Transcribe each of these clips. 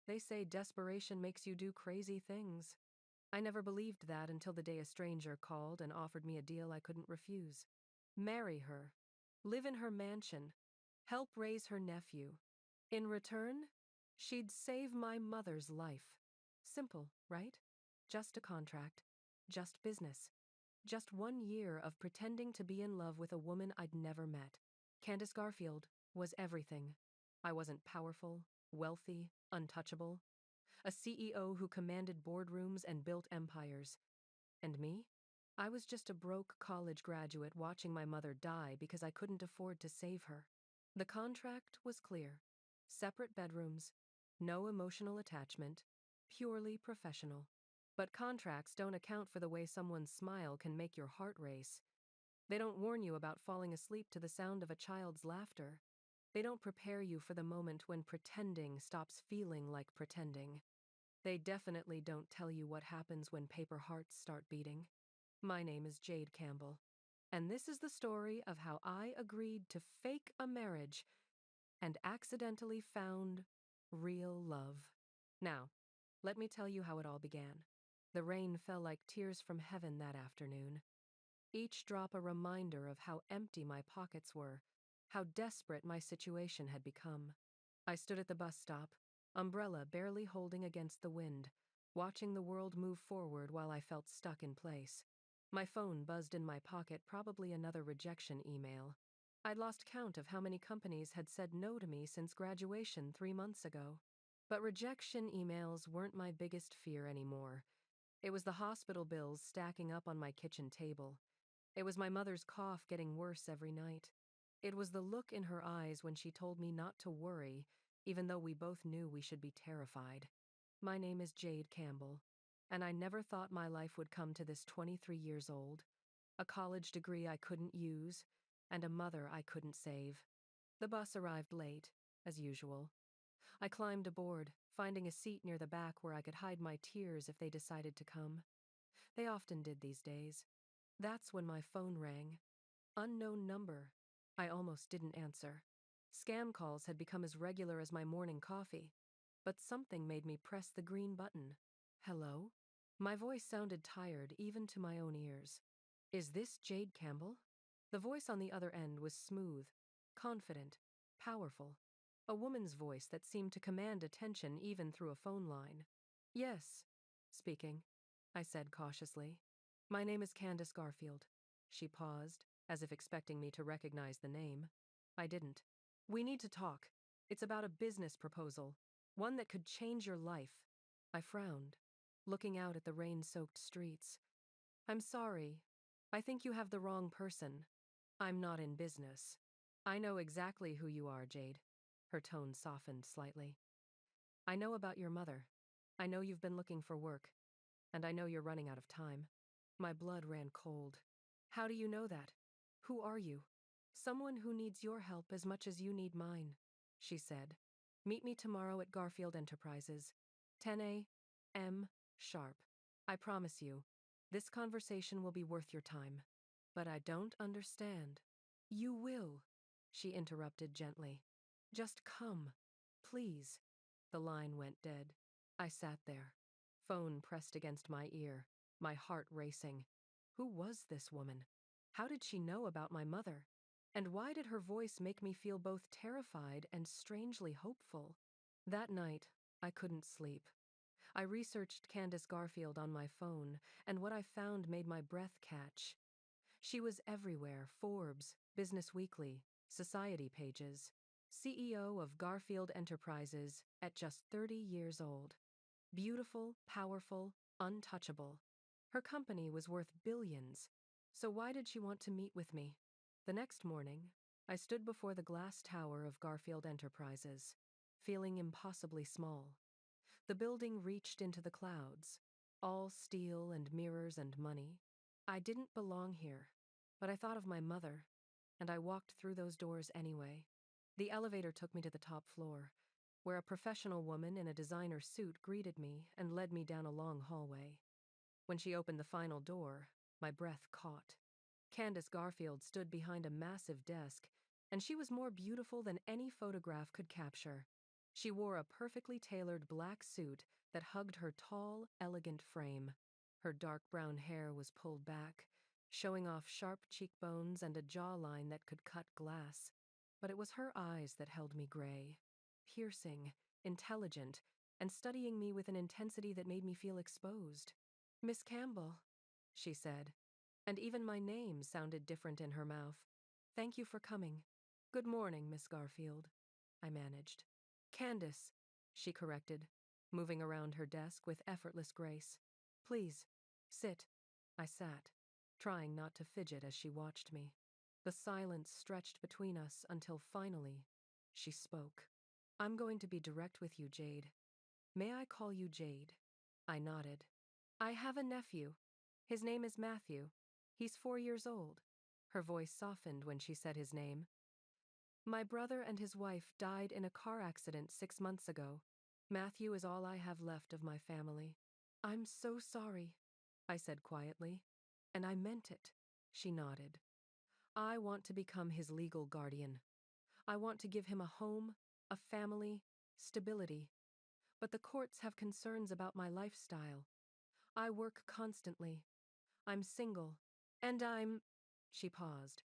They say desperation makes you do crazy things. I never believed that until the day a stranger called and offered me a deal I couldn't refuse. Marry her. Live in her mansion. Help raise her nephew. In return, she'd save my mother's life. Simple, right? Just a contract. Just business. Just 1 year of pretending to be in love with a woman I'd never met. Candace Garfield was everything. I wasn't powerful, wealthy, untouchable. A CEO who commanded boardrooms and built empires. And me? I was just a broke college graduate watching my mother die because I couldn't afford to save her. The contract was clear. Separate bedrooms, no emotional attachment, purely professional. But contracts don't account for the way someone's smile can make your heart race. They don't warn you about falling asleep to the sound of a child's laughter. They don't prepare you for the moment when pretending stops feeling like pretending. They definitely don't tell you what happens when paper hearts start beating. My name is Jade Campbell, and this is the story of how I agreed to fake a marriage and accidentally found real love. Now, let me tell you how it all began. The rain fell like tears from heaven that afternoon, each drop a reminder of how empty my pockets were, how desperate my situation had become. I stood at the bus stop, umbrella barely holding against the wind, watching the world move forward while I felt stuck in place. My phone buzzed in my pocket, probably another rejection email. I'd lost count of how many companies had said no to me since graduation 3 months ago. But rejection emails weren't my biggest fear anymore. It was the hospital bills stacking up on my kitchen table. It was my mother's cough getting worse every night. It was the look in her eyes when she told me not to worry, even though we both knew we should be terrified. My name is Jade Campbell, and I never thought my life would come to this 23 years old. A college degree I couldn't use, and a mother I couldn't save. The bus arrived late, as usual. I climbed aboard, finding a seat near the back where I could hide my tears if they decided to come. They often did these days. That's when my phone rang. Unknown number. I almost didn't answer. Scam calls had become as regular as my morning coffee. But something made me press the green button. Hello? My voice sounded tired even to my own ears. Is this Jade Campbell? The voice on the other end was smooth, confident, powerful. A woman's voice that seemed to command attention even through a phone line. Yes, speaking, I said cautiously. My name is Candace Garfield. She paused, as if expecting me to recognize the name. I didn't. We need to talk. It's about a business proposal, one that could change your life. I frowned, looking out at the rain-soaked streets. I'm sorry. I think you have the wrong person. I'm not in business. I know exactly who you are, Jade. Her tone softened slightly. I know about your mother. I know you've been looking for work, and I know you're running out of time. My blood ran cold. How do you know that? Who are you? Someone who needs your help as much as you need mine, she said. Meet me tomorrow at Garfield Enterprises, 10 a.m. sharp. I promise you, this conversation will be worth your time. But I don't understand. You will, she interrupted gently. Just come, please. The line went dead. I sat there, phone pressed against my ear, my heart racing. Who was this woman? How did she know about my mother? And why did her voice make me feel both terrified and strangely hopeful? That night, I couldn't sleep. I researched Candace Garfield on my phone, and what I found made my breath catch. She was everywhere: Forbes, Business Weekly, Society pages. CEO of Garfield Enterprises at just 30 years old. Beautiful, powerful, untouchable. Her company was worth billions. So why did she want to meet with me? The next morning, I stood before the glass tower of Garfield Enterprises, feeling impossibly small. The building reached into the clouds, all steel and mirrors and money. I didn't belong here, but I thought of my mother, and I walked through those doors anyway. The elevator took me to the top floor, where a professional woman in a designer suit greeted me and led me down a long hallway. When she opened the final door, my breath caught. Candace Garfield stood behind a massive desk, and she was more beautiful than any photograph could capture. She wore a perfectly tailored black suit that hugged her tall, elegant frame. Her dark brown hair was pulled back, showing off sharp cheekbones and a jawline that could cut glass. But it was her eyes that held me gray, piercing, intelligent, and studying me with an intensity that made me feel exposed. "Miss Campbell," she said, and even my name sounded different in her mouth. "Thank you for coming." "Good morning, Miss Garfield," I managed. "Candace," she corrected, moving around her desk with effortless grace. "Please, sit." I sat, trying not to fidget as she watched me. The silence stretched between us until finally, she spoke. "I'm going to be direct with you, Jade. May I call you Jade?" I nodded. "I have a nephew. His name is Matthew. He's 4 years old." Her voice softened when she said his name. "My brother and his wife died in a car accident 6 months ago. Matthew is all I have left of my family." "I'm so sorry," I said quietly. "And I meant it." She nodded. "I want to become his legal guardian. I want to give him a home, a family, stability. But the courts have concerns about my lifestyle. I work constantly. I'm single. And she paused.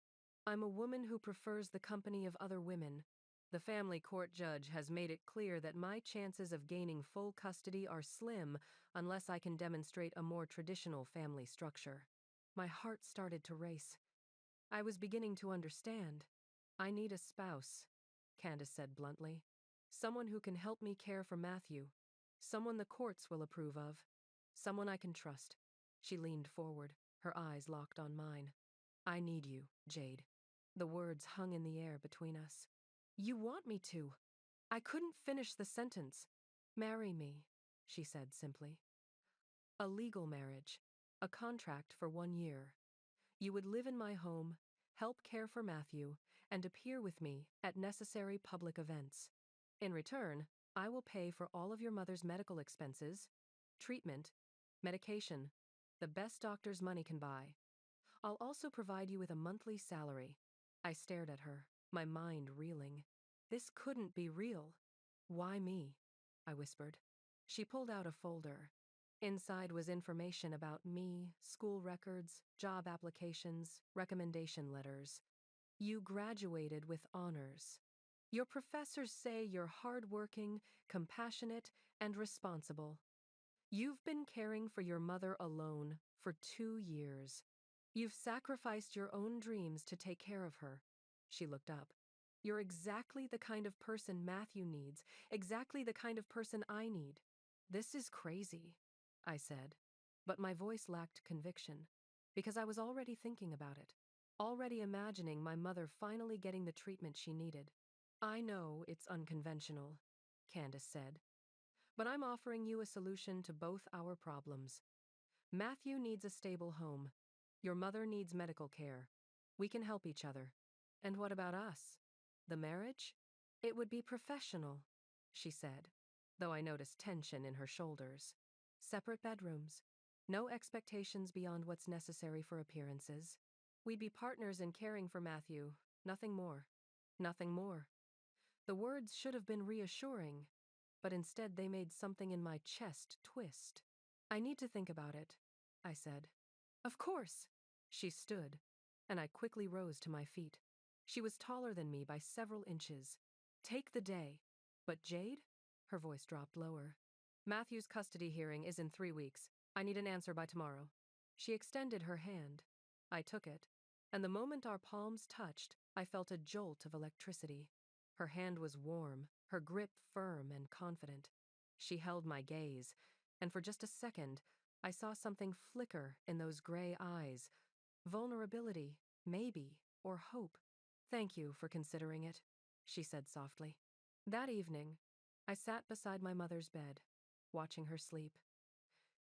"I'm a woman who prefers the company of other women. The family court judge has made it clear that my chances of gaining full custody are slim unless I can demonstrate a more traditional family structure." My heart started to race. I was beginning to understand. "I need a spouse," Candace said bluntly. "Someone who can help me care for Matthew. Someone the courts will approve of. Someone I can trust." She leaned forward, her eyes locked on mine. "I need you, Jade." The words hung in the air between us. "You want me to?" I couldn't finish the sentence. "Marry me," she said simply. "A legal marriage. A contract for 1 year. You would live in my home, help care for Matthew, and appear with me at necessary public events. In return, I will pay for all of your mother's medical expenses, treatment, medication, the best doctor's money can buy. I'll also provide you with a monthly salary." I stared at her, my mind reeling. This couldn't be real. "Why me?" I whispered. She pulled out a folder. Inside was information about me, school records, job applications, recommendation letters. "You graduated with honors. Your professors say you're hardworking, compassionate, and responsible. You've been caring for your mother alone for 2 years. You've sacrificed your own dreams to take care of her." She looked up. "You're exactly the kind of person Matthew needs, exactly the kind of person I need." "This is crazy," I said, but my voice lacked conviction, because I was already thinking about it, already imagining my mother finally getting the treatment she needed. "I know it's unconventional," Candace said, "but I'm offering you a solution to both our problems. Matthew needs a stable home. Your mother needs medical care. We can help each other." "And what about us? The marriage?" "It would be professional," she said, though I noticed tension in her shoulders. "Separate bedrooms. No expectations beyond what's necessary for appearances. We'd be partners in caring for Matthew, nothing more." Nothing more. The words should have been reassuring, but instead they made something in my chest twist. "I need to think about it," I said. "Of course." She stood, and I quickly rose to my feet. She was taller than me by several inches. "Take the day." "But Jade?" Her voice dropped lower. "Matthew's custody hearing is in 3 weeks. I need an answer by tomorrow." She extended her hand. I took it, and the moment our palms touched, I felt a jolt of electricity. Her hand was warm, her grip firm and confident. She held my gaze, and for just a second, I saw something flicker in those gray eyes. Vulnerability, maybe, or hope. "Thank you for considering it," she said softly. That evening, I sat beside my mother's bed, watching her sleep.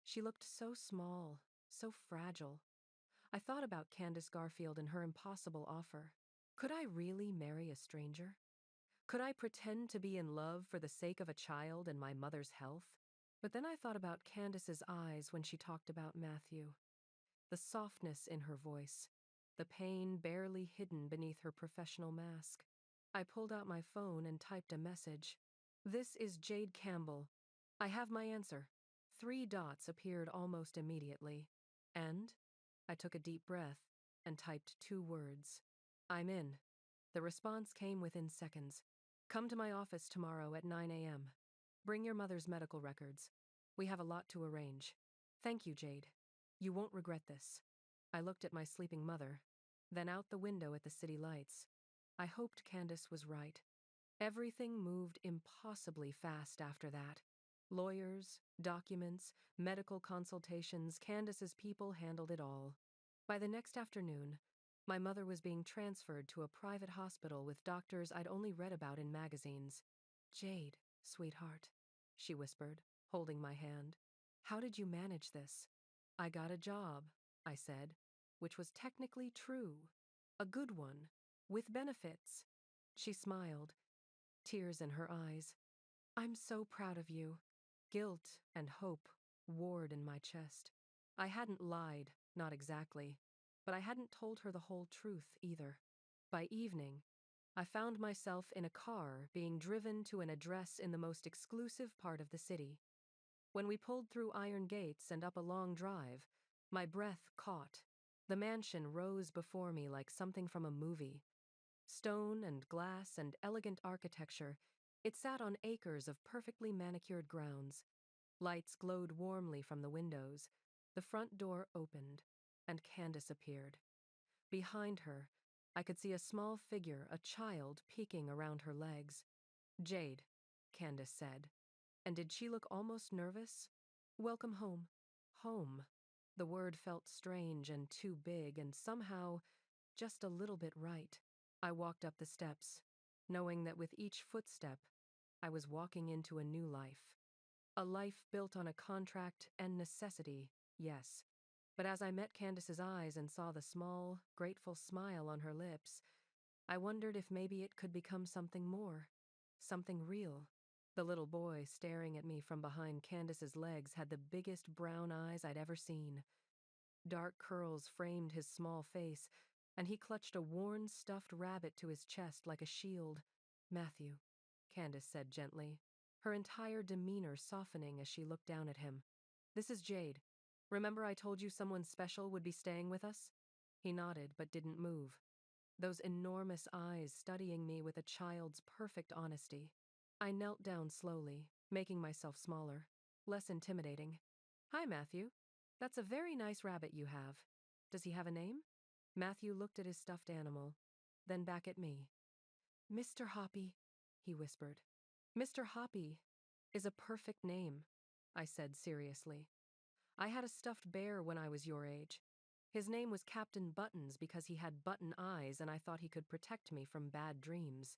She looked so small, so fragile. I thought about Candace Garfield and her impossible offer. Could I really marry a stranger? Could I pretend to be in love for the sake of a child and my mother's health? But then I thought about Candace's eyes when she talked about Matthew. The softness in her voice, the pain barely hidden beneath her professional mask. I pulled out my phone and typed a message. This is Jade Campbell. I have my answer. 3 dots appeared almost immediately. And? I took a deep breath and typed 2 words. I'm in. The response came within seconds. Come to my office tomorrow at 9 a.m. Bring your mother's medical records. We have a lot to arrange. Thank you, Jade. You won't regret this. I looked at my sleeping mother, then out the window at the city lights. I hoped Candace was right. Everything moved impossibly fast after that. Lawyers, documents, medical consultations, Candace's people handled it all. By the next afternoon, my mother was being transferred to a private hospital with doctors I'd only read about in magazines. Jade, sweetheart, she whispered, holding my hand. How did you manage this? I got a job, I said, which was technically true. A good one, with benefits. She smiled, tears in her eyes. I'm so proud of you. Guilt and hope warred in my chest. I hadn't lied, not exactly, but I hadn't told her the whole truth either. By evening, I found myself in a car being driven to an address in the most exclusive part of the city. When we pulled through iron gates and up a long drive, my breath caught. The mansion rose before me like something from a movie. Stone and glass and elegant architecture, it sat on acres of perfectly manicured grounds. Lights glowed warmly from the windows. The front door opened, and Candace appeared. Behind her, I could see a small figure, a child, peeking around her legs. Jade, Candace said. And did she look almost nervous? Welcome home. Home. The word felt strange and too big and somehow just a little bit right. I walked up the steps, knowing that with each footstep, I was walking into a new life. A life built on a contract and necessity, yes. But as I met Candace's eyes and saw the small, grateful smile on her lips, I wondered if maybe it could become something more, something real. The little boy staring at me from behind Candace's legs had the biggest brown eyes I'd ever seen. Dark curls framed his small face, and he clutched a worn, stuffed rabbit to his chest like a shield. Matthew, Candace said gently, her entire demeanor softening as she looked down at him. This is Jade. Remember I told you someone special would be staying with us? He nodded but didn't move, those enormous eyes studying me with a child's perfect honesty. I knelt down slowly, making myself smaller, less intimidating. Hi, Matthew. That's a very nice rabbit you have. Does he have a name? Matthew looked at his stuffed animal, then back at me. Mr. Hoppy, he whispered. Mr. Hoppy is a perfect name, I said seriously. I had a stuffed bear when I was your age. His name was Captain Buttons because he had button eyes and I thought he could protect me from bad dreams.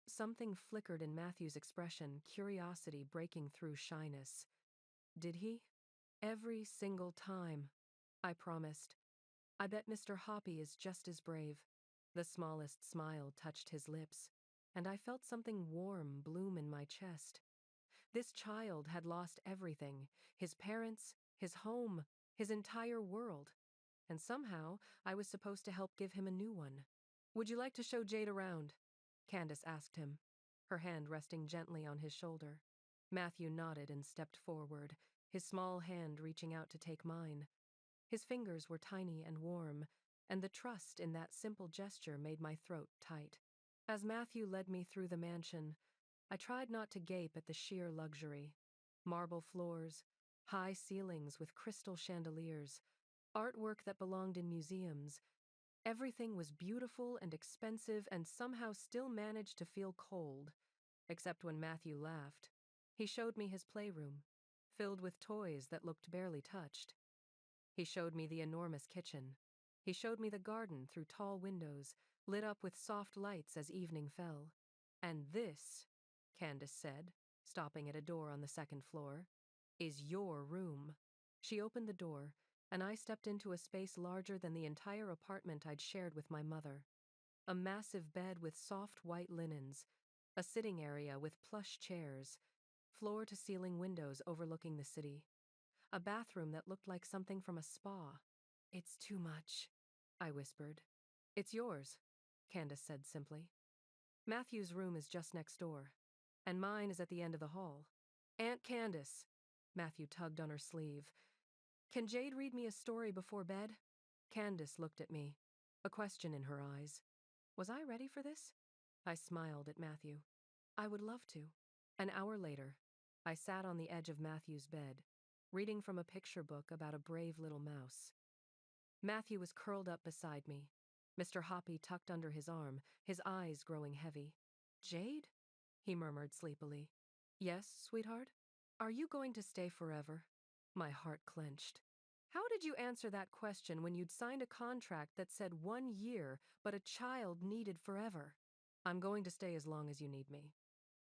Something flickered in Matthew's expression, curiosity breaking through shyness. Did he? Every single time, I promised. I bet Mr. Hoppy is just as brave. The smallest smile touched his lips, and I felt something warm bloom in my chest. This child had lost everything, his parents, his home, his entire world. And somehow, I was supposed to help give him a new one. Would you like to show Jade around? Candace asked him, her hand resting gently on his shoulder. Matthew nodded and stepped forward, his small hand reaching out to take mine. His fingers were tiny and warm, and the trust in that simple gesture made my throat tight. As Matthew led me through the mansion, I tried not to gape at the sheer luxury. Marble floors, high ceilings with crystal chandeliers, artwork that belonged in museums. Everything was beautiful and expensive and somehow still managed to feel cold, except when Matthew laughed. He showed me his playroom, filled with toys that looked barely touched. He showed me the enormous kitchen. He showed me the garden through tall windows, lit up with soft lights as evening fell. And this, Candace said, stopping at a door on the second floor, is your room. She opened the door, and I stepped into a space larger than the entire apartment I'd shared with my mother. A massive bed with soft white linens, a sitting area with plush chairs, floor-to-ceiling windows overlooking the city. A bathroom that looked like something from a spa. It's too much, I whispered. It's yours, Candace said simply. Matthew's room is just next door. and mine is at the end of the hall. Aunt Candace. Matthew tugged on her sleeve. Can Jade read me a story before bed? Candace looked at me, a question in her eyes. Was I ready for this? I smiled at Matthew. I would love to. An hour later, I sat on the edge of Matthew's bed, reading from a picture book about a brave little mouse. Matthew was curled up beside me, Mr. Hoppy tucked under his arm, his eyes growing heavy. Jade? He murmured sleepily. Yes, sweetheart? Are you going to stay forever? My heart clenched. How did you answer that question when you'd signed a contract that said 1 year, but a child needed forever? I'm going to stay as long as you need me,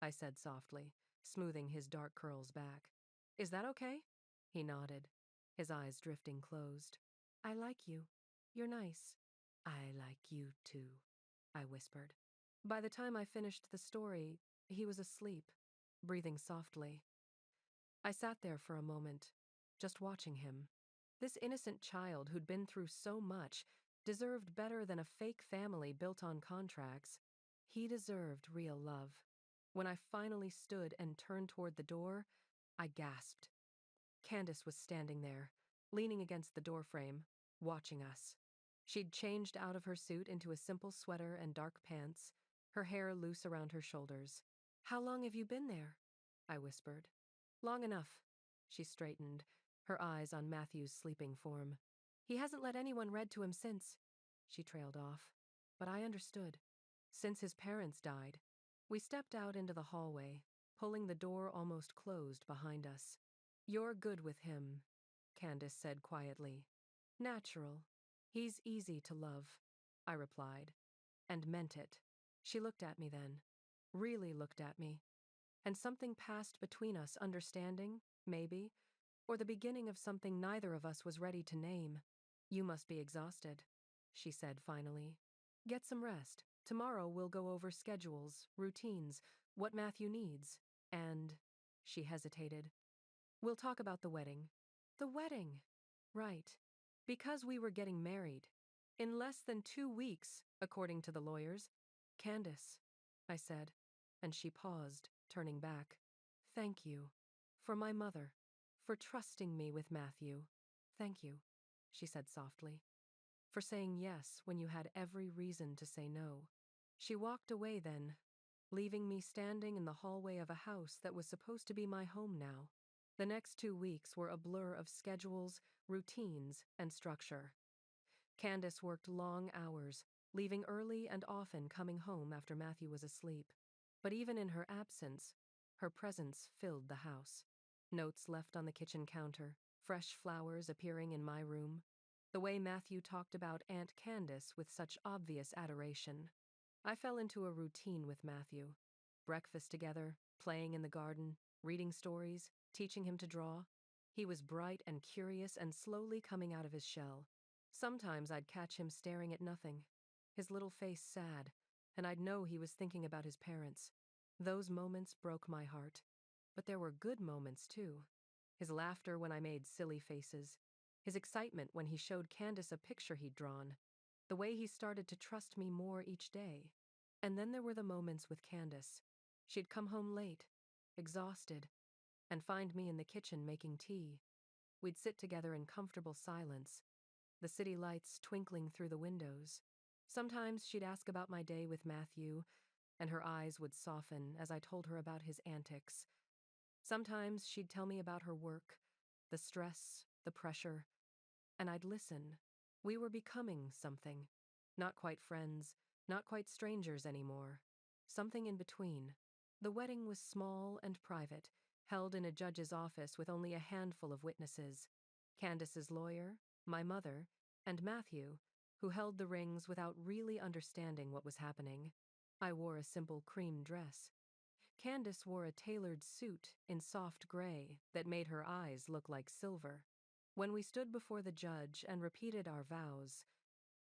I said softly, smoothing his dark curls back. Is that okay? He nodded, his eyes drifting closed. I like you. You're nice. I like you too, I whispered. By the time I finished the story, he was asleep, breathing softly. I sat there for a moment, just watching him. This innocent child who'd been through so much deserved better than a fake family built on contracts. He deserved real love. When I finally stood and turned toward the door, I gasped. Candace was standing there, leaning against the doorframe, watching us. She'd changed out of her suit into a simple sweater and dark pants, her hair loose around her shoulders. How long have you been there? I whispered. Long enough. She straightened, her eyes on Matthew's sleeping form. He hasn't let anyone read to him since. She trailed off. But I understood. Since his parents died. We stepped out into the hallway, pulling the door almost closed behind us. You're good with him, Candace said quietly. Natural. He's easy to love, I replied, and meant it. She looked at me then, really looked at me, and something passed between us, understanding, maybe, or the beginning of something neither of us was ready to name. You must be exhausted, she said finally. Get some rest. Tomorrow we'll go over schedules, routines, what Matthew needs, and, she hesitated, we'll talk about the wedding. The wedding! Right. Because we were getting married. In less than 2 weeks, according to the lawyers. Candace, I said, and she paused, turning back. Thank you. For my mother. For trusting me with Matthew. Thank you, she said softly. For saying yes when you had every reason to say no. She walked away then, leaving me standing in the hallway of a house that was supposed to be my home now. The next 2 weeks were a blur of schedules, routines, and structure. Candace worked long hours, leaving early and often coming home after Matthew was asleep. But even in her absence, her presence filled the house. Notes left on the kitchen counter, fresh flowers appearing in my room. The way Matthew talked about Aunt Candace with such obvious adoration. I fell into a routine with Matthew. Breakfast together, playing in the garden, reading stories, teaching him to draw. He was bright and curious and slowly coming out of his shell. Sometimes I'd catch him staring at nothing, his little face sad, and I'd know he was thinking about his parents. Those moments broke my heart. But there were good moments, too. His laughter when I made silly faces, his excitement when he showed Candace a picture he'd drawn, the way he started to trust me more each day. And then there were the moments with Candace. She'd come home late, exhausted, and find me in the kitchen making tea. We'd sit together in comfortable silence, the city lights twinkling through the windows. Sometimes she'd ask about my day with Matthew, and her eyes would soften as I told her about his antics. Sometimes she'd tell me about her work, the stress, the pressure, and I'd listen. We were becoming something. Not quite friends, not quite strangers anymore. Something in between. The wedding was small and private, held in a judge's office with only a handful of witnesses. Candace's lawyer, my mother, and Matthew, who held the rings without really understanding what was happening. I wore a simple cream dress. Candace wore a tailored suit in soft gray that made her eyes look like silver. When we stood before the judge and repeated our vows,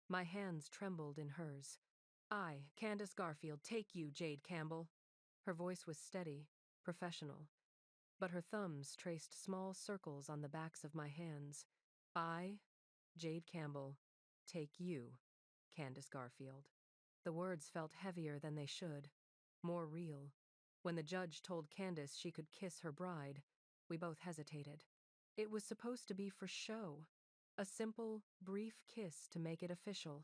my hands trembled in hers. I, Candace Garfield, take you, Jade Campbell. Her voice was steady, professional, but her thumbs traced small circles on the backs of my hands. I, Jade Campbell, take you, Candace Garfield. The words felt heavier than they should, more real. When the judge told Candace she could kiss her bride, we both hesitated. It was supposed to be for show, a simple, brief kiss to make it official.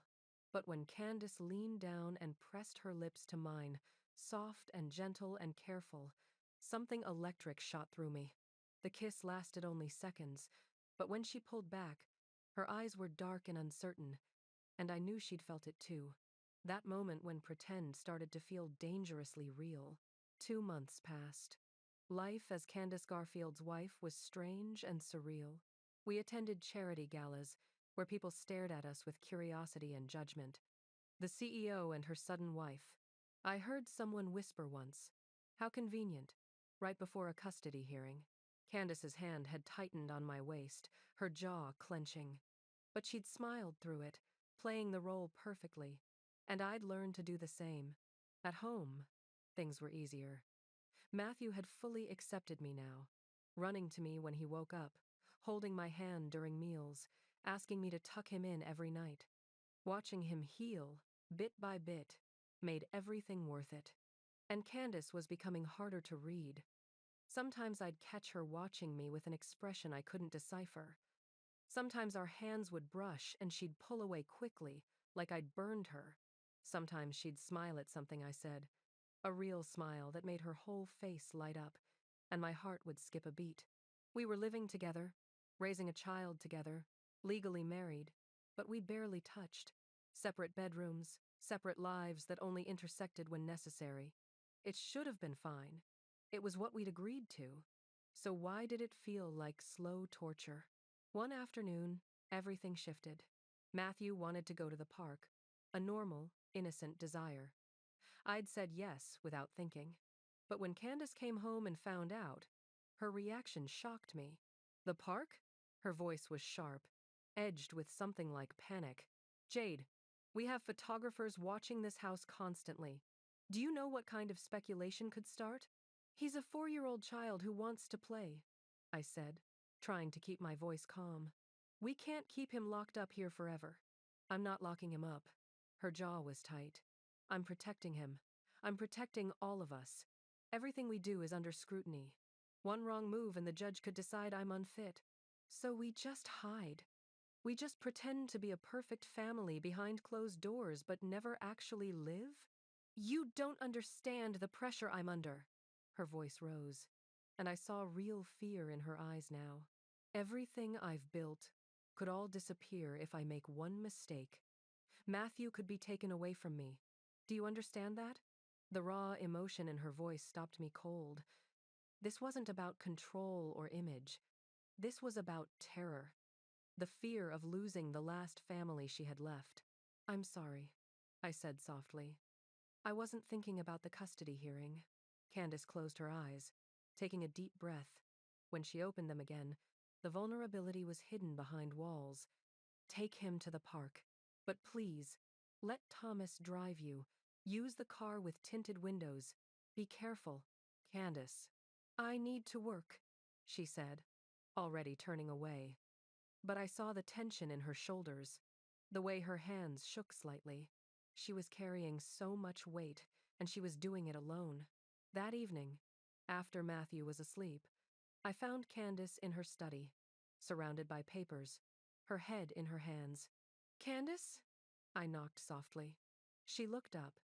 But when Candace leaned down and pressed her lips to mine, soft and gentle and careful, something electric shot through me. The kiss lasted only seconds, but when she pulled back, her eyes were dark and uncertain, and I knew she'd felt it too. That moment when pretend started to feel dangerously real. 2 months passed. Life as Candace Garfield's wife was strange and surreal. We attended charity galas, where people stared at us with curiosity and judgment. The CEO and her sudden wife. I heard someone whisper once, "How convenient," right before a custody hearing. Candace's hand had tightened on my waist, her jaw clenching. But she'd smiled through it, playing the role perfectly, and I'd learned to do the same. At home, things were easier. Matthew had fully accepted me now, running to me when he woke up, holding my hand during meals, asking me to tuck him in every night. Watching him heal, bit by bit, made everything worth it. And Candace was becoming harder to read. Sometimes I'd catch her watching me with an expression I couldn't decipher. Sometimes our hands would brush and she'd pull away quickly, like I'd burned her. Sometimes she'd smile at something I said, a real smile that made her whole face light up, and my heart would skip a beat. We were living together, raising a child together, legally married, but we barely touched. Separate bedrooms, separate lives that only intersected when necessary. It should have been fine. It was what we'd agreed to. So why did it feel like slow torture? One afternoon, everything shifted. Matthew wanted to go to the park, a normal, innocent desire. I'd said yes without thinking. But when Candace came home and found out, her reaction shocked me. "The park?" Her voice was sharp, edged with something like panic. "Jade, we have photographers watching this house constantly. Do you know what kind of speculation could start?" "He's a 4-year-old child who wants to play," I said, trying to keep my voice calm. "We can't keep him locked up here forever." "I'm not locking him up." Her jaw was tight. "I'm protecting him. I'm protecting all of us. Everything we do is under scrutiny. One wrong move and the judge could decide I'm unfit. So we just hide. We just pretend to be a perfect family behind closed doors but never actually live? You don't understand the pressure I'm under." Her voice rose, and I saw real fear in her eyes now. "Everything I've built could all disappear if I make one mistake. Matthew could be taken away from me. Do you understand that?" The raw emotion in her voice stopped me cold. This wasn't about control or image. This was about terror. The fear of losing the last family she had left. "I'm sorry," I said softly. "I wasn't thinking about the custody hearing." Candace closed her eyes, taking a deep breath. When she opened them again, the vulnerability was hidden behind walls. "Take him to the park. But please, let Thomas drive you. Use the car with tinted windows. Be careful." "Candace." "I need to work," she said, already turning away. But I saw the tension in her shoulders, the way her hands shook slightly. She was carrying so much weight, and she was doing it alone. That evening, after Matthew was asleep, I found Candace in her study, surrounded by papers, her head in her hands. "Candace?" I knocked softly. She looked up,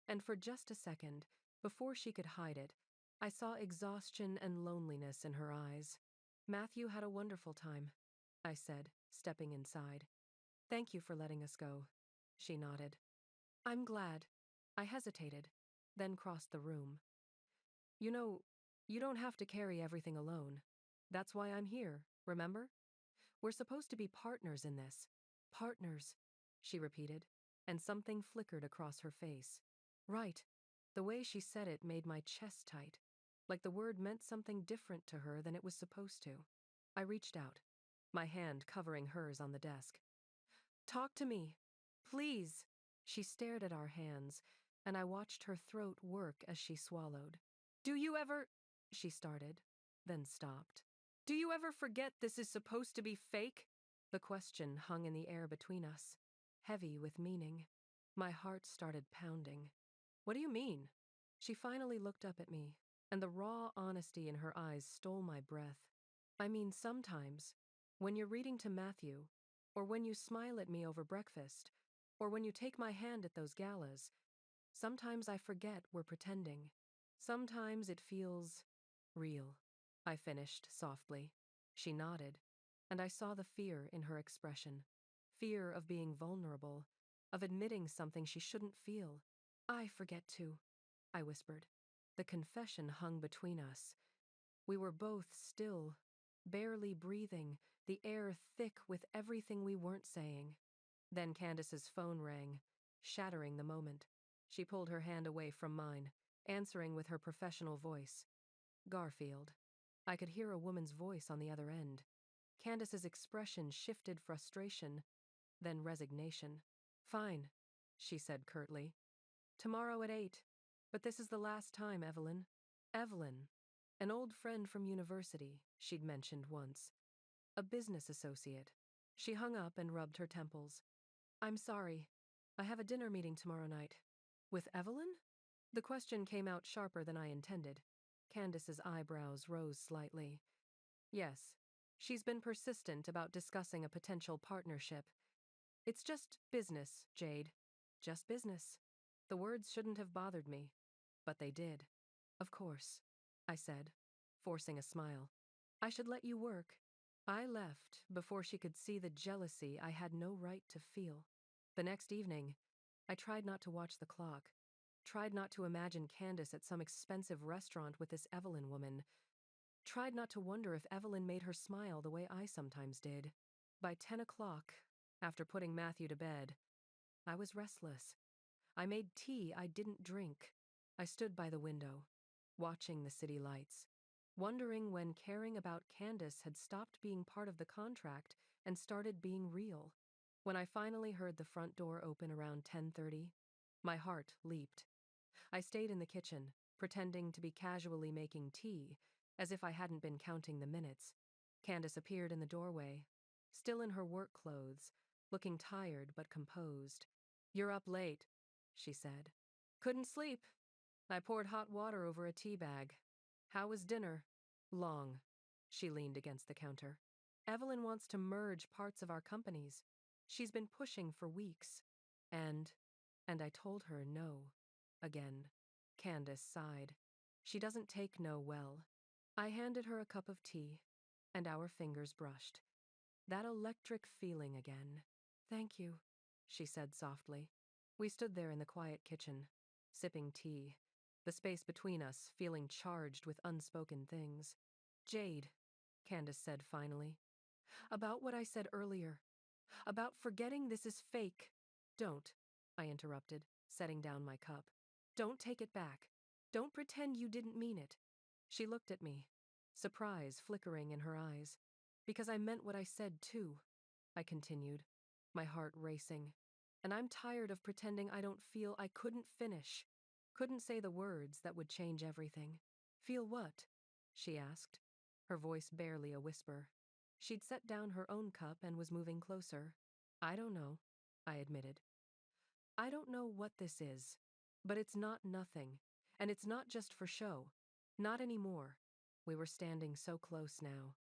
and for just a second, before she could hide it, I saw exhaustion and loneliness in her eyes. "Matthew had a wonderful time," I said, stepping inside. "Thank you for letting us go." She nodded. "I'm glad." I hesitated, then crossed the room. "You know, you don't have to carry everything alone. That's why I'm here, remember? We're supposed to be partners in this." "Partners," she repeated, and something flickered across her face. "Right." The way she said it made my chest tight, like the word meant something different to her than it was supposed to. I reached out, my hand covering hers on the desk. "Talk to me. Please." She stared at our hands, and I watched her throat work as she swallowed. "Do you ever—" she started, then stopped. "Do you ever forget this is supposed to be fake?" The question hung in the air between us, heavy with meaning. My heart started pounding. "What do you mean?" She finally looked up at me, and the raw honesty in her eyes stole my breath. I mean, sometimes, when you're reading to Matthew, or when you smile at me over breakfast, or when you take my hand at those galas, sometimes I forget we're pretending. Sometimes it feels real. I finished softly. She nodded, and I saw the fear in her expression. Fear of being vulnerable, of admitting something she shouldn't feel. I forget too, I whispered. The confession hung between us. We were both still, barely breathing, the air thick with everything we weren't saying. Then Candace's phone rang, shattering the moment. She pulled her hand away from mine, answering with her professional voice. Garfield. I could hear a woman's voice on the other end. Candace's expression shifted frustration, then resignation. Fine, she said curtly. Tomorrow at 8. But this is the last time, Evelyn. Evelyn. An old friend from university, she'd mentioned once. A business associate. She hung up and rubbed her temples. I'm sorry. I have a dinner meeting tomorrow night. With Evelyn? The question came out sharper than I intended. Candace's eyebrows rose slightly. Yes. She's been persistent about discussing a potential partnership. It's just business, Jade. Just business. The words shouldn't have bothered me, but they did. Of course, I said, forcing a smile. I should let you work. I left before she could see the jealousy I had no right to feel. The next evening, I tried not to watch the clock, tried not to imagine Candace at some expensive restaurant with this Evelyn woman, tried not to wonder if Evelyn made her smile the way I sometimes did. By 10 o'clock, after putting Matthew to bed, I was restless. I made tea I didn't drink. I stood by the window, watching the city lights, wondering when caring about Candace had stopped being part of the contract and started being real. When I finally heard the front door open around 10:30, my heart leaped. I stayed in the kitchen, pretending to be casually making tea, as if I hadn't been counting the minutes. Candace appeared in the doorway, still in her work clothes, looking tired but composed. You're up late, she said. Couldn't sleep. I poured hot water over a tea bag. How was dinner? Long. She leaned against the counter. Evelyn wants to merge parts of our companies. She's been pushing for weeks. And I told her no. Again. Candace sighed. She doesn't take no well. I handed her a cup of tea, and our fingers brushed. That electric feeling again. Thank you, she said softly. We stood there in the quiet kitchen, sipping tea, the space between us feeling charged with unspoken things. Jade, Candace said finally. About what I said earlier. About forgetting this is fake. Don't, I interrupted, setting down my cup. Don't take it back. Don't pretend you didn't mean it. She looked at me, surprise flickering in her eyes. Because I meant what I said too, I continued, my heart racing. And I'm tired of pretending I don't feel I couldn't finish. Couldn't say the words that would change everything. Feel what? She asked, her voice barely a whisper. She'd set down her own cup and was moving closer. I don't know, I admitted. I don't know what this is, but it's not nothing, and it's not just for show. Not anymore. We were standing so close now.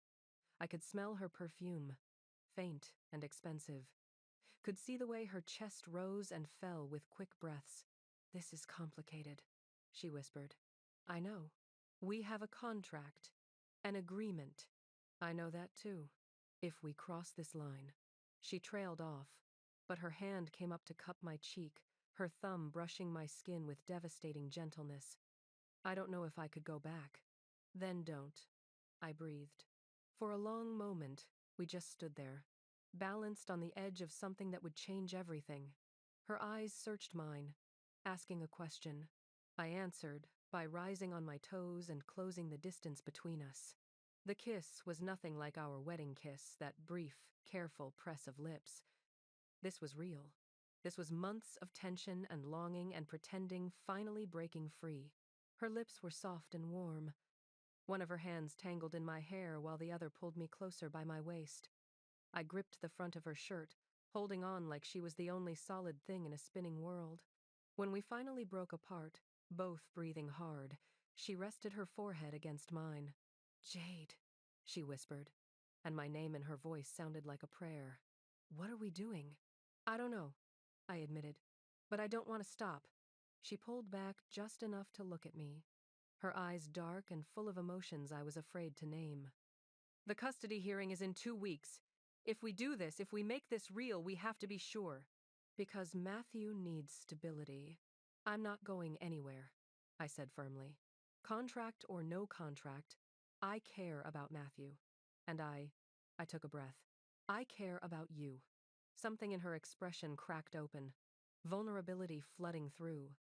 I could smell her perfume, faint and expensive. Could see the way her chest rose and fell with quick breaths. This is complicated, she whispered. I know. We have a contract, an agreement. I know that too. If we cross this line. She trailed off, but her hand came up to cup my cheek, her thumb brushing my skin with devastating gentleness. I don't know if I could go back. Then don't, I breathed. For a long moment, we just stood there, balanced on the edge of something that would change everything. Her eyes searched mine, asking a question. I answered by rising on my toes and closing the distance between us. The kiss was nothing like our wedding kiss, that brief, careful press of lips. This was real. This was months of tension and longing and pretending finally breaking free. Her lips were soft and warm. One of her hands tangled in my hair while the other pulled me closer by my waist. I gripped the front of her shirt, holding on like she was the only solid thing in a spinning world. When we finally broke apart, both breathing hard, She rested her forehead against mine. "Jade," she whispered, and my name in her voice sounded like a prayer. "What are we doing?" "I don't know," I admitted, "but I don't want to stop." She pulled back just enough to look at me, her eyes dark and full of emotions I was afraid to name. "The custody hearing is in 2 weeks. If we do this, if we make this real, we have to be sure." "Because Matthew needs stability. I'm not going anywhere," I said firmly. "Contract or no contract, I care about Matthew. And I took a breath. I care about you." Something in her expression cracked open, vulnerability flooding through.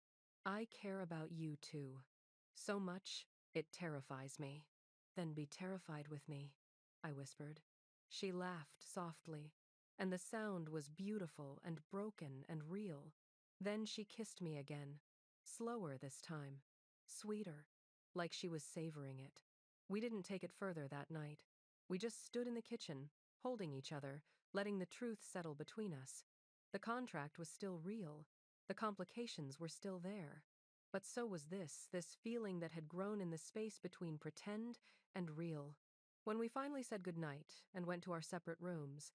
"I care about you too. So much, it terrifies me." "Then be terrified with me," I whispered. She laughed softly, and the sound was beautiful and broken and real. Then she kissed me again, slower this time, sweeter, like she was savoring it. We didn't take it further that night. We just stood in the kitchen, holding each other, letting the truth settle between us. The contract was still real. The complications were still there. But so was this feeling that had grown in the space between pretend and real. When we finally said goodnight and went to our separate rooms,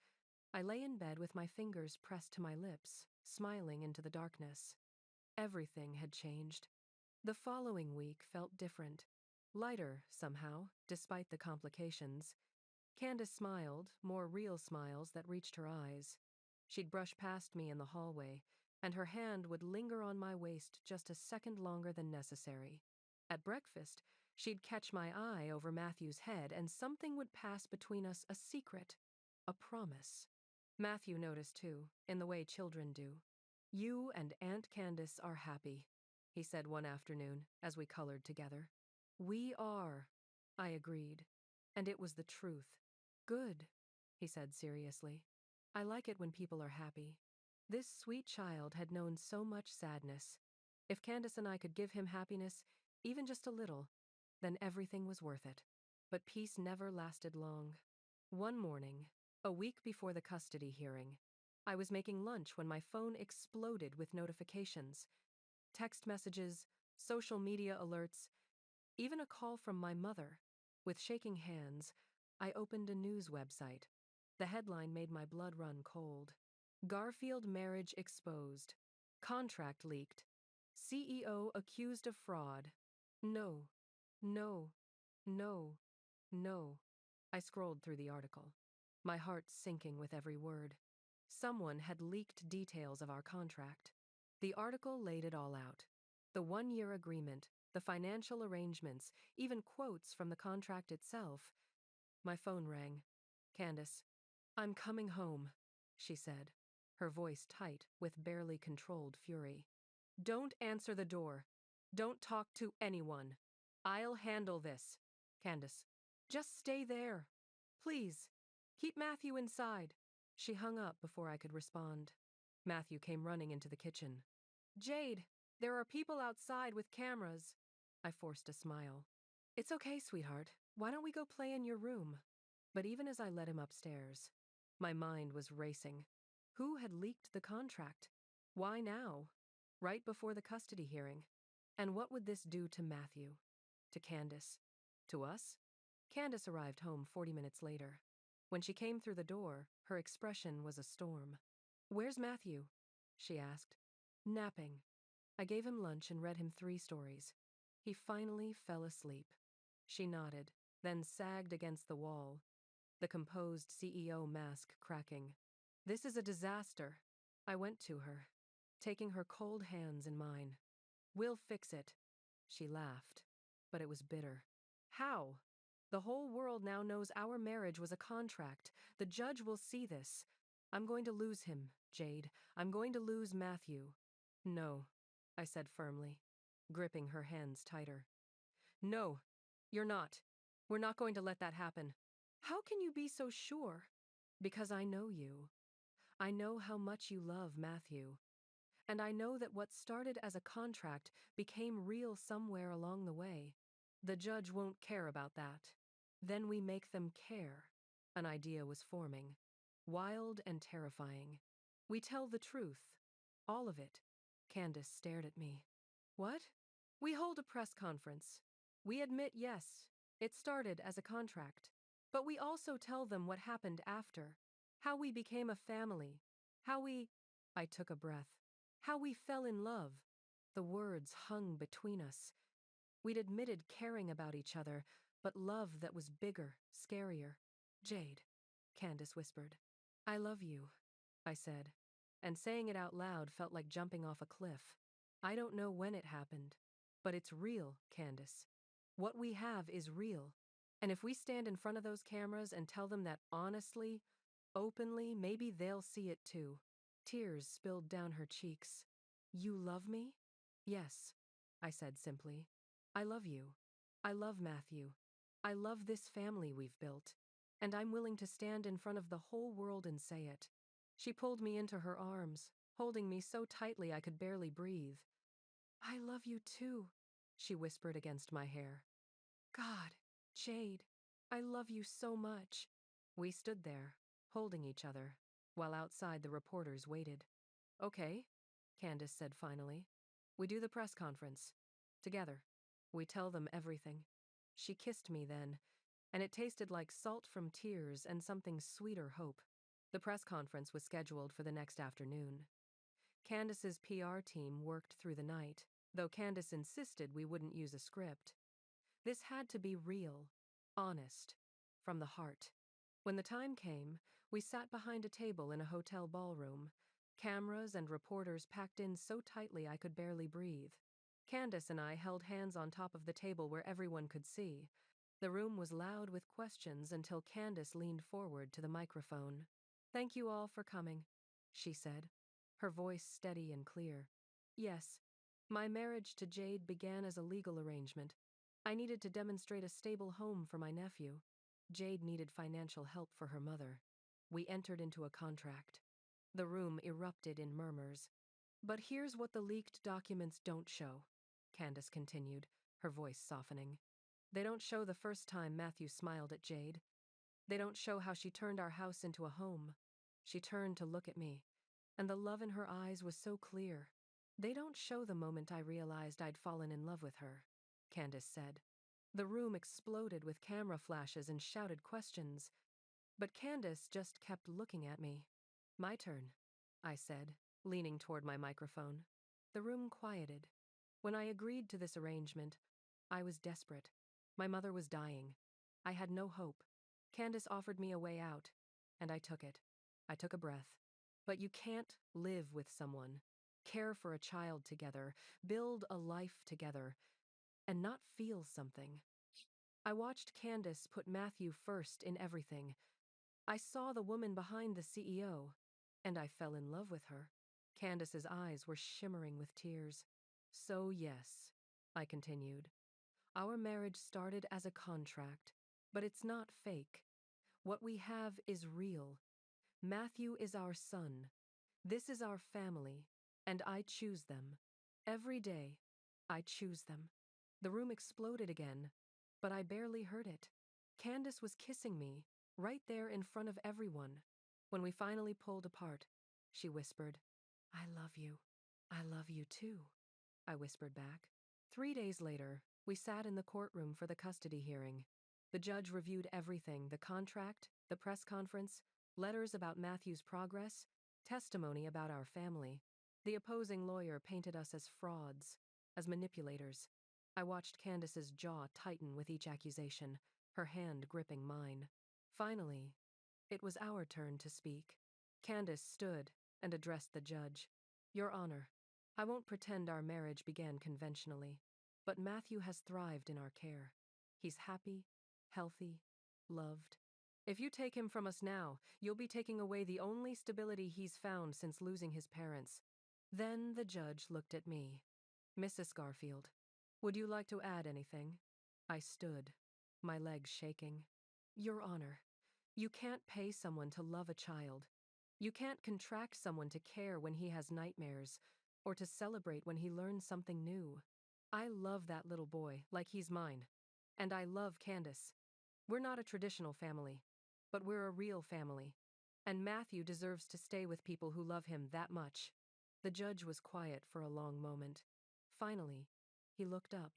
I lay in bed with my fingers pressed to my lips, smiling into the darkness. Everything had changed. The following week felt different. Lighter, somehow, despite the complications. Candace smiled, more real smiles that reached her eyes. She'd brush past me in the hallway, and her hand would linger on my waist just a second longer than necessary. At breakfast, she'd catch my eye over Matthew's head, and something would pass between us, a secret, a promise. Matthew noticed too, in the way children do. "You and Aunt Candace are happy," he said one afternoon as we colored together. "We are," I agreed, and it was the truth. "Good," he said seriously. "I like it when people are happy." This sweet child had known so much sadness. If Candace and I could give him happiness, even just a little, then everything was worth it. But peace never lasted long. One morning, a week before the custody hearing, I was making lunch when my phone exploded with notifications. Text messages, social media alerts, even a call from my mother. With shaking hands, I opened a news website. The headline made my blood run cold. "Garfield marriage exposed. Contract leaked. CEO accused of fraud. No, no, no, no." I scrolled through the article, my heart sinking with every word. Someone had leaked details of our contract. The article laid it all out. The 1-year agreement, the financial arrangements, even quotes from the contract itself. My phone rang. "Candace, I'm coming home," she said, her voice tight with barely controlled fury. "Don't answer the door. Don't talk to anyone. I'll handle this. Candace, just stay there. Please, keep Matthew inside." She hung up before I could respond. Matthew came running into the kitchen. "Jade, there are people outside with cameras." I forced a smile. "It's okay, sweetheart. Why don't we go play in your room?" But even as I led him upstairs, my mind was racing. Who had leaked the contract? Why now? Right before the custody hearing. And what would this do to Matthew? To Candace? To us? Candace arrived home 40 minutes later. When she came through the door, her expression was a storm. "Where's Matthew?" she asked. "Napping." I gave him lunch and read him 3 stories. He finally fell asleep. She nodded, then sagged against the wall, the composed CEO mask cracking. "This is a disaster." I went to her, taking her cold hands in mine. "We'll fix it." She laughed, but it was bitter. "How? The whole world now knows our marriage was a contract. The judge will see this. I'm going to lose him, Jade. I'm going to lose Matthew." "No," I said firmly, gripping her hands tighter. "No, you're not. We're not going to let that happen." "How can you be so sure?" "Because I know you. I know how much you love Matthew. And I know that what started as a contract became real somewhere along the way. The judge won't care about that. Then we make them care." An idea was forming, wild and terrifying. "We tell the truth. All of it." Candace stared at me. "What?" "We hold a press conference. We admit, yes, it started as a contract. But we also tell them what happened after. How we became a family. How we. I took a breath. How we fell in love. The words hung between us. We'd admitted caring about each other, but love that was bigger, scarier. Jade, Candace whispered. I love you, I said. And saying it out loud felt like jumping off a cliff. I don't know when it happened, but it's real, Candace. What we have is real. And if we stand in front of those cameras and tell them that honestly, openly, maybe they'll see it too. Tears spilled down her cheeks. You love me? Yes, I said simply. I love you. I love Matthew. I love this family we've built. And I'm willing to stand in front of the whole world and say it. She pulled me into her arms, holding me so tightly I could barely breathe. I love you too, she whispered against my hair. God, Jade, I love you so much. We stood there, holding each other, while outside the reporters waited. Okay, Candace said finally. We do the press conference. Together. We tell them everything. She kissed me then, and it tasted like salt from tears and something sweeter hope. The press conference was scheduled for the next afternoon. Candace's PR team worked through the night, though Candace insisted we wouldn't use a script. This had to be real, honest, from the heart. When the time came, we sat behind a table in a hotel ballroom, cameras and reporters packed in so tightly I could barely breathe. Candace and I held hands on top of the table where everyone could see. The room was loud with questions until Candace leaned forward to the microphone. Thank you all for coming, she said, her voice steady and clear. Yes, my marriage to Jade began as a legal arrangement. I needed to demonstrate a stable home for my nephew. Jade needed financial help for her mother. We entered into a contract. The room erupted in murmurs. But here's what the leaked documents don't show, Candace continued, her voice softening. They don't show the first time Matthew smiled at Jade. They don't show how she turned our house into a home. She turned to look at me, and the love in her eyes was so clear. They don't show the moment I realized I'd fallen in love with her, Candace said. The room exploded with camera flashes and shouted questions, but Candace just kept looking at me. My turn, I said, leaning toward my microphone. The room quieted. When I agreed to this arrangement, I was desperate. My mother was dying. I had no hope. Candace offered me a way out, and I took it. I took a breath. But you can't live with someone, care for a child together, build a life together, and not feel something. I watched Candace put Matthew first in everything. I saw the woman behind the CEO, and I fell in love with her. Candace's eyes were shimmering with tears. So yes, I continued, our marriage started as a contract, but it's not fake. What we have is real. Matthew is our son. This is our family, and I choose them. Every day, I choose them. The room exploded again, but I barely heard it. Candace was kissing me, right there in front of everyone. When we finally pulled apart, she whispered, I love you. I love you too, I whispered back. 3 days later, we sat in the courtroom for the custody hearing. The judge reviewed everything, the contract, the press conference, letters about Matthew's progress, testimony about our family. The opposing lawyer painted us as frauds, as manipulators. I watched Candace's jaw tighten with each accusation, her hand gripping mine. Finally, it was our turn to speak. Candace stood and addressed the judge. Your Honor, I won't pretend our marriage began conventionally, but Matthew has thrived in our care. He's happy, healthy, loved. If you take him from us now, you'll be taking away the only stability he's found since losing his parents. Then the judge looked at me. Mrs. Garfield, would you like to add anything? I stood, my legs shaking. Your Honor, you can't pay someone to love a child. You can't contract someone to care when he has nightmares, or to celebrate when he learns something new. I love that little boy like he's mine. And I love Candace. We're not a traditional family, but we're a real family. And Matthew deserves to stay with people who love him that much. The judge was quiet for a long moment. Finally, he looked up.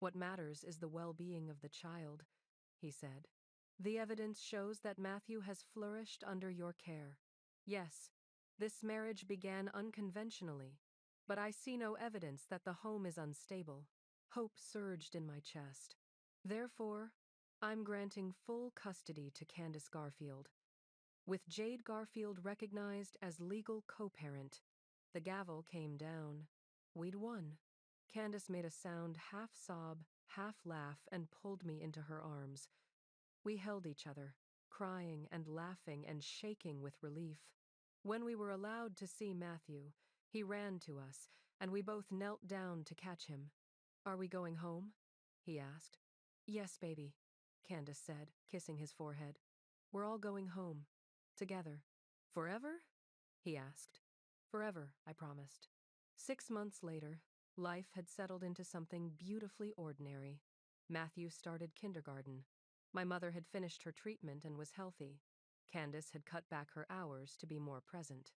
What matters is the well-being of the child, he said. The evidence shows that Matthew has flourished under your care. Yes, this marriage began unconventionally, but I see no evidence that the home is unstable. Hope surged in my chest. Therefore, I'm granting full custody to Candace Garfield. With Jade Garfield recognized as legal co-parent, the gavel came down. We'd won. Candace made a sound half sob, half laugh, and pulled me into her arms. We held each other, crying and laughing and shaking with relief. When we were allowed to see Matthew, he ran to us, and we both knelt down to catch him. Are we going home? He asked. Yes, baby, Candace said, kissing his forehead. We're all going home. Together. Forever? He asked. Forever, I promised. 6 months later, life had settled into something beautifully ordinary. Matthew started kindergarten. My mother had finished her treatment and was healthy. Candace had cut back her hours to be more present.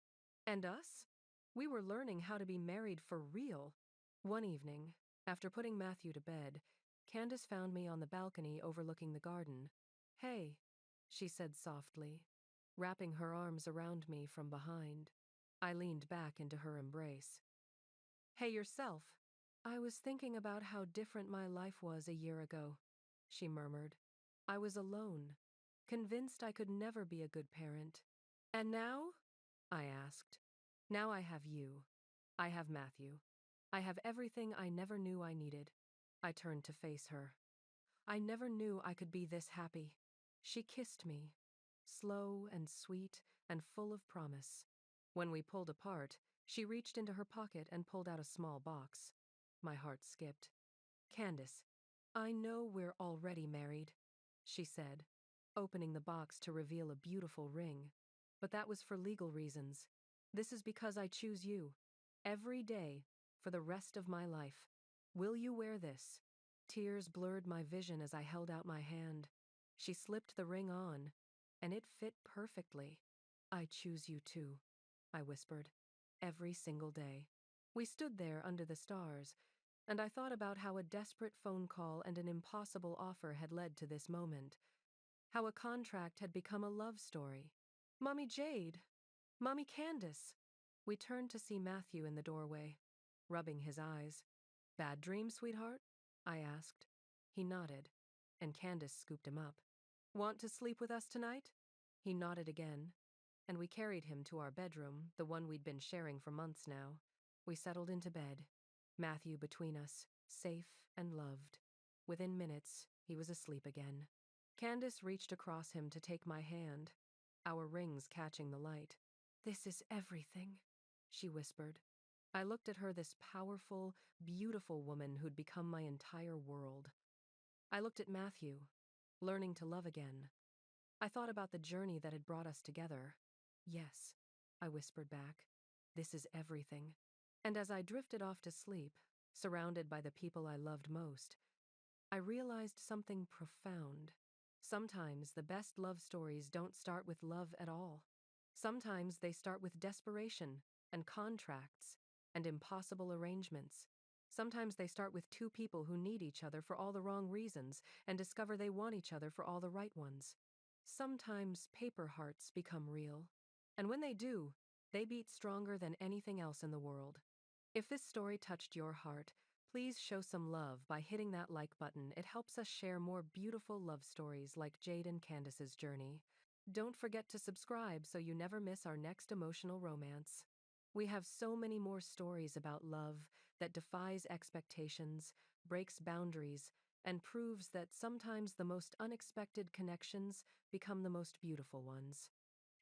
And us? We were learning how to be married for real. One evening, after putting Matthew to bed, Candace found me on the balcony overlooking the garden. Hey, she said softly, wrapping her arms around me from behind. I leaned back into her embrace. Hey yourself. I was thinking about how different my life was a year ago, she murmured. I was alone, convinced I could never be a good parent. And now? I asked. Now I have you. I have Matthew. I have everything I never knew I needed. I turned to face her. I never knew I could be this happy. She kissed me, slow and sweet and full of promise. When we pulled apart, she reached into her pocket and pulled out a small box. My heart skipped. Candace, I know we're already married, she said, opening the box to reveal a beautiful ring. But that was for legal reasons. This is because I choose you. Every day, for the rest of my life. Will you wear this? Tears blurred my vision as I held out my hand. She slipped the ring on, and it fit perfectly. I choose you too, I whispered. Every single day. We stood there under the stars, and I thought about how a desperate phone call and an impossible offer had led to this moment. How a contract had become a love story. Mommy Jade! Mommy Candace! We turned to see Matthew in the doorway, rubbing his eyes. Bad dream, sweetheart? I asked. He nodded, and Candace scooped him up. Want to sleep with us tonight? He nodded again, and we carried him to our bedroom, the one we'd been sharing for months now. We settled into bed, Matthew between us, safe and loved. Within minutes, he was asleep again. Candace reached across him to take my hand, our rings catching the light. This is everything, she whispered. I looked at her, this powerful, beautiful woman who'd become my entire world. I looked at Matthew, learning to love again. I thought about the journey that had brought us together. Yes, I whispered back. This is everything. And as I drifted off to sleep, surrounded by the people I loved most, I realized something profound. Sometimes the best love stories don't start with love at all. Sometimes they start with desperation and contracts and impossible arrangements. Sometimes they start with two people who need each other for all the wrong reasons and discover they want each other for all the right ones. Sometimes paper hearts become real. And when they do, they beat stronger than anything else in the world. If this story touched your heart, please show some love by hitting that like button. It helps us share more beautiful love stories like Jade and Candace's journey. Don't forget to subscribe so you never miss our next emotional romance. We have so many more stories about love that defies expectations, breaks boundaries, and proves that sometimes the most unexpected connections become the most beautiful ones.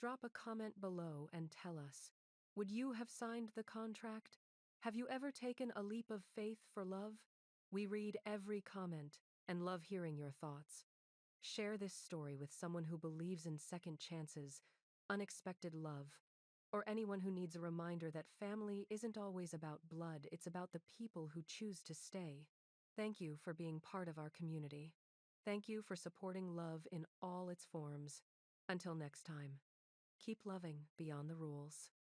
Drop a comment below and tell us, would you have signed the contract? Have you ever taken a leap of faith for love? We read every comment and love hearing your thoughts. Share this story with someone who believes in second chances, unexpected love, or anyone who needs a reminder that family isn't always about blood, it's about the people who choose to stay. Thank you for being part of our community. Thank you for supporting love in all its forms. Until next time, keep loving beyond the rules.